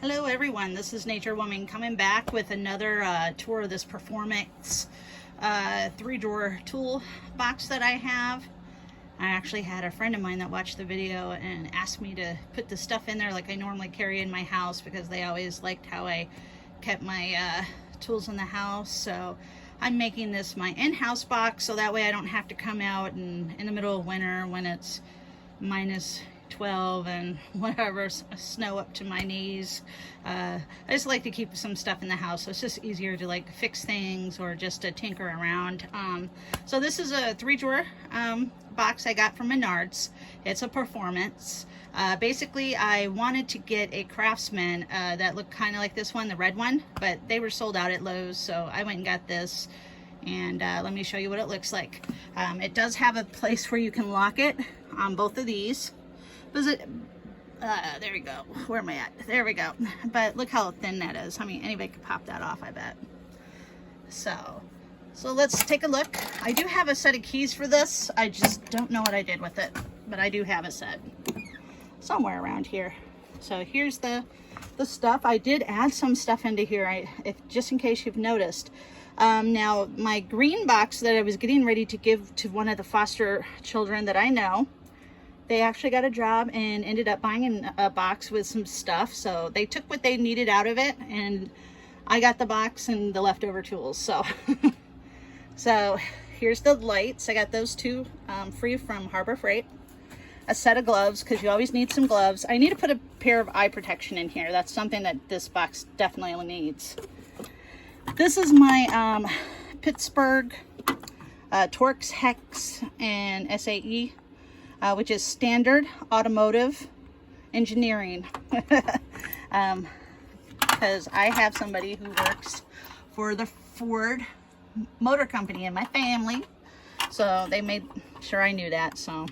Hello everyone, this is Nature Woman coming back with another tour of this Performax 3-drawer tool box that I have. I actually had a friend of mine that watched the video and asked me to put the stuff in there like I normally carry in my house because they always liked how I kept my tools in the house. So I'm making this my in-house box so that way I don't have to come out and in the middle of winter when it's minus 12 and whatever, snow up to my knees. I just like to keep some stuff in the house, so it's just easier to like fix things or just to tinker around. So this is a 3-drawer box I got from Menards. It's a Performance. Basically I wanted to get a Craftsman that looked kind of like this one, the red one, but they were sold out at Lowe's, so I went and got this. And let me show you what it looks like. It does have a place where you can lock it on both of these. There we go. Where am I at? There we go. But look how thin that is. I mean, anybody could pop that off, I bet. So let's take a look. I do have a set of keys for this. I just don't know what I did with it, but I do have a set somewhere around here. So here's the stuff. I did add some stuff into here, just in case you've noticed. Now, my green box that I was getting ready to give to one of the foster children that I know, they actually got a job and ended up buying a box with some stuff. So they took what they needed out of it, and I got the box and the leftover tools. So, so here's the lights. I got those two free from Harbor Freight. A set of gloves, because you always need some gloves. I need to put a pair of eye protection in here. That's something that this box definitely needs. This is my Pittsburgh Torx Hex and SAE. Which is standard automotive engineering, because I have somebody who works for the Ford Motor Company in my family, so they made sure I knew that. So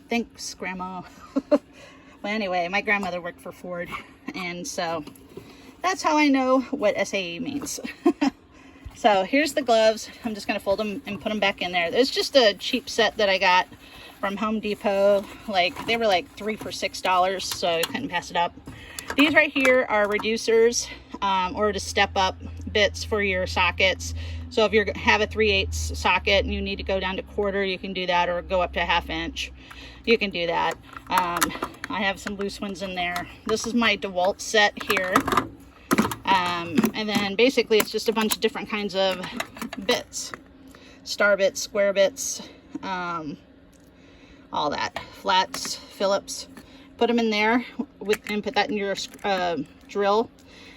thanks, Grandma. Well, anyway, my grandmother worked for Ford, and so that's how I know what SAE means. So here's the gloves. I'm just gonna fold them and put them back in there. It's just a cheap set that I got from Home Depot. Like, they were like 3 for $6, so I couldn't pass it up. These right here are reducers or to step up bits for your sockets. So if you have a 3/8 socket and you need to go down to 1/4, you can do that, or go up to 1/2 inch. You can do that. I have some loose ones in there. This is my DeWalt set here. And then basically it's just a bunch of different kinds of bits. Star bits, square bits, all that. Flats, Phillips. Put them in there and put that in your drill,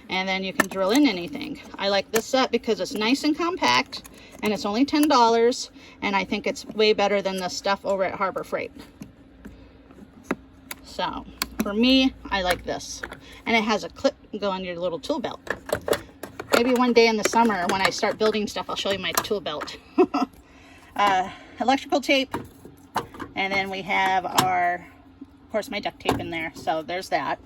and then you can drill in anything. I like this set because it's nice and compact, and it's only $10, and I think it's way better than the stuff over at Harbor Freight. So for me, I like this. And it has a clip go on your little tool belt. Maybe one day in the summer when I start building stuff, I'll show you my tool belt. Electrical tape. And then we have of course, my duct tape in there. So there's that.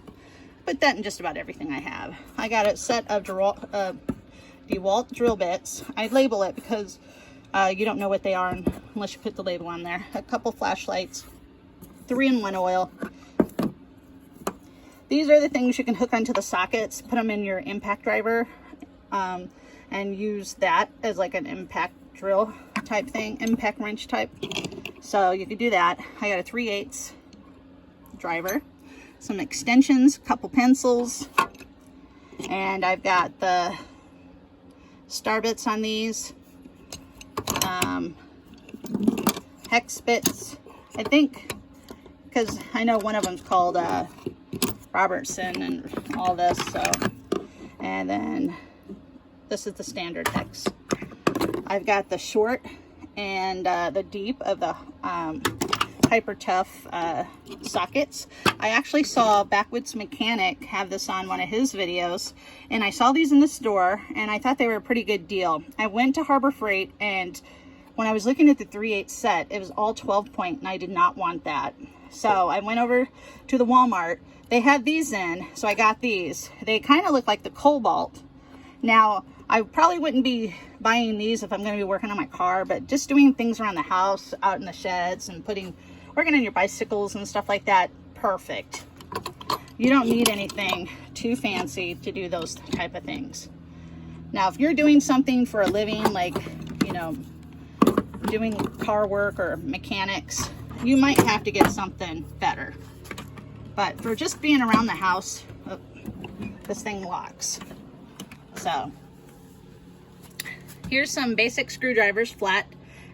Put that in just about everything I have. I got a set of DeWalt drill bits. I label it because you don't know what they are unless you put the label on there. A couple flashlights. 3-in-1 oil. These are the things you can hook onto the sockets, put them in your impact driver, and use that as like an impact drill type thing, impact wrench type. So you could do that. I got a 3/8 driver, some extensions, a couple pencils, and I've got the star bits on these, hex bits, I think, because I know one of them's called Robertson and all this. So, and then this is the standard hex. I've got the short and the deep of the Hyper Tough sockets. I actually saw Backwoods Mechanic have this on one of his videos, and I saw these in the store, and I thought they were a pretty good deal. I went to Harbor Freight, and when I was looking at the 3/8 set, it was all 12 point, and I did not want that. So I went over to the Walmart. They had these in, so I got these. They kind of look like the Cobalt. Now, I probably wouldn't be buying these if I'm going to be working on my car, but just doing things around the house, out in the sheds, and working on your bicycles and stuff like that, perfect. You don't need anything too fancy to do those type of things. Now, if you're doing something for a living, like, you know, doing car work or mechanics, you might have to get something better. But for just being around the house, oh, this thing locks. So here's some basic screwdrivers, flat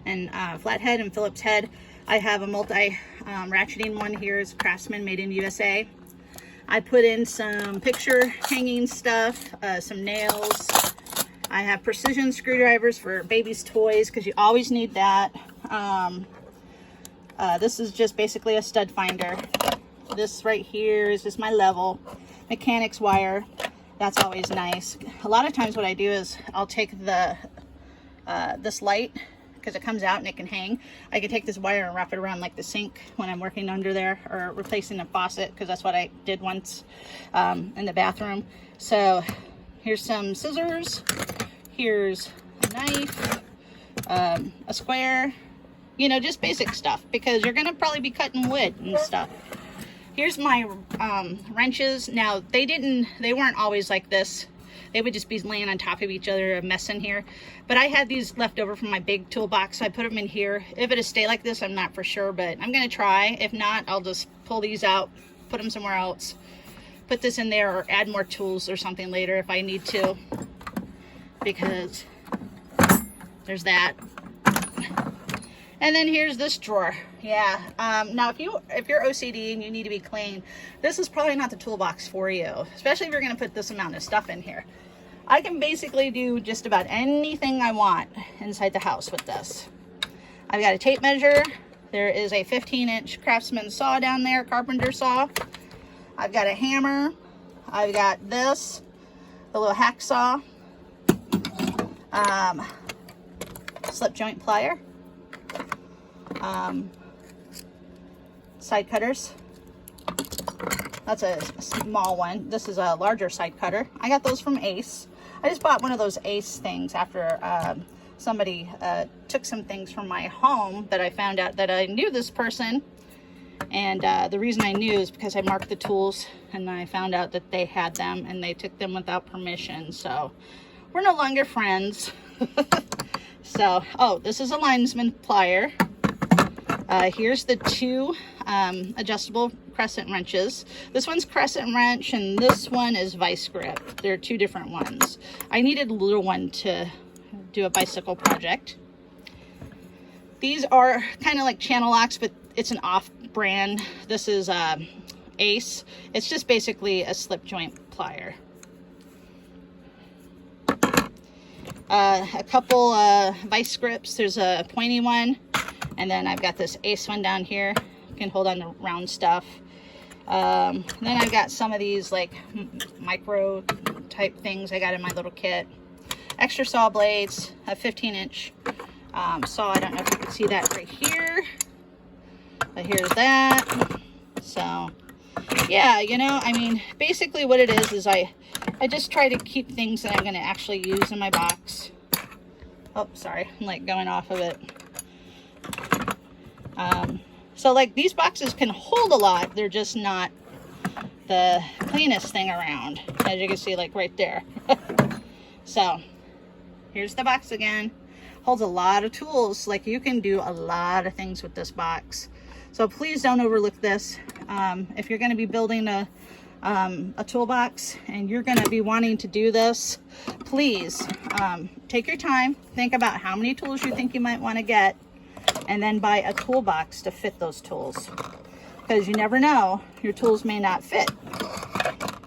and flathead and Phillips head. I have a multi ratcheting one here. It's Craftsman, made in USA. I put in some picture hanging stuff, some nails. I have precision screwdrivers for baby's toys because you always need that. This is just basically a stud finder. This right here is just my level. Mechanics wire. That's always nice. A lot of times what I do is I'll take the this light, because it comes out and it can hang. I can take this wire and wrap it around like the sink when I'm working under there, or replacing the faucet, because that's what I did once in the bathroom. So here's some scissors. Here's a knife, a square, you know, just basic stuff, because you're gonna probably be cutting wood and stuff. Here's my wrenches. Now, they weren't always like this. They would just be laying on top of each other, a mess in here. But I had these left over from my big toolbox, so I put them in here. If it'll stay like this, I'm not for sure, but I'm gonna try. If not, I'll just pull these out, put them somewhere else, put this in there, or add more tools or something later if I need to, because there's that. And then here's this drawer. Yeah, now if you're OCD and you need to be clean, this is probably not the toolbox for you, especially if you're gonna put this amount of stuff in here. I can basically do just about anything I want inside the house with this. I've got a tape measure. There is a 15-inch Craftsman saw down there, carpenter saw. I've got a hammer. I've got this, the little hacksaw, slip joint plier, side cutters. That's a small one. This is a larger side cutter. I got those from Ace. I just bought one of those Ace things after somebody took some things from my home that I found out that I knew this person. And the reason I knew is because I marked the tools and I found out that they had them and they took them without permission. So we're no longer friends. So, oh, this is a linesman plier. Here's the two adjustable crescent wrenches. This one's crescent wrench and this one is vice grip. They're two different ones. I needed a little one to do a bicycle project. These are kind of like channel locks, but it's an off-brand. This is Ace. It's just basically a slip joint plier. A couple vice grips. There's a pointy one, and then I've got this Ace one down here. You can hold on to round stuff. Then I've got some of these like micro type things I got in my little kit. Extra saw blades, a 15-inch saw. I don't know if you can see that right here, but here's that. So yeah, you know, I mean, basically what it is I just try to keep things that I'm going to actually use in my box. Oh, sorry, I'm like going off of it. So like these boxes can hold a lot. They're just not the cleanest thing around, as you can see, like right there. So here's the box again. Holds a lot of tools. Like you can do a lot of things with this box. So please don't overlook this. If you're going to be building a toolbox and you're going to be wanting to do this, please take your time, think about how many tools you think you might want to get, and then buy a toolbox to fit those tools, because you never know, your tools may not fit.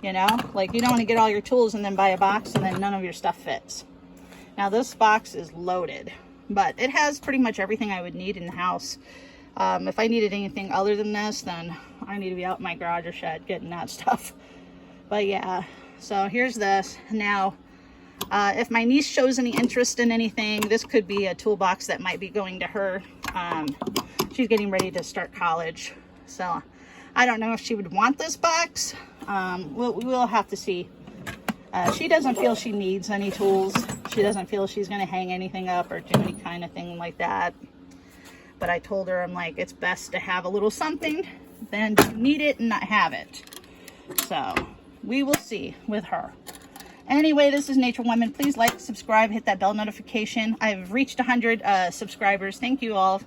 You know, like you don't want to get all your tools and then buy a box and then none of your stuff fits. Now this box is loaded, but it has pretty much everything I would need in the house. If I needed anything other than this, then I need to be out in my garage or shed getting that stuff. But yeah, so here's this. Now, if my niece shows any interest in anything, this could be a toolbox that might be going to her. She's getting ready to start college. So I don't know if she would want this box. We'll have to see. She doesn't feel she needs any tools. She doesn't feel she's going to hang anything up or do any kind of thing like that. But I told her, I'm like, it's best to have a little something than to need it and not have it. So we will see with her. Anyway, this is Nature Woman. Please like, subscribe, hit that bell notification. I've reached 100 subscribers. Thank you all.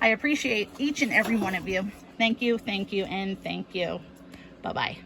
I appreciate each and every one of you. Thank you, and thank you. Bye-bye.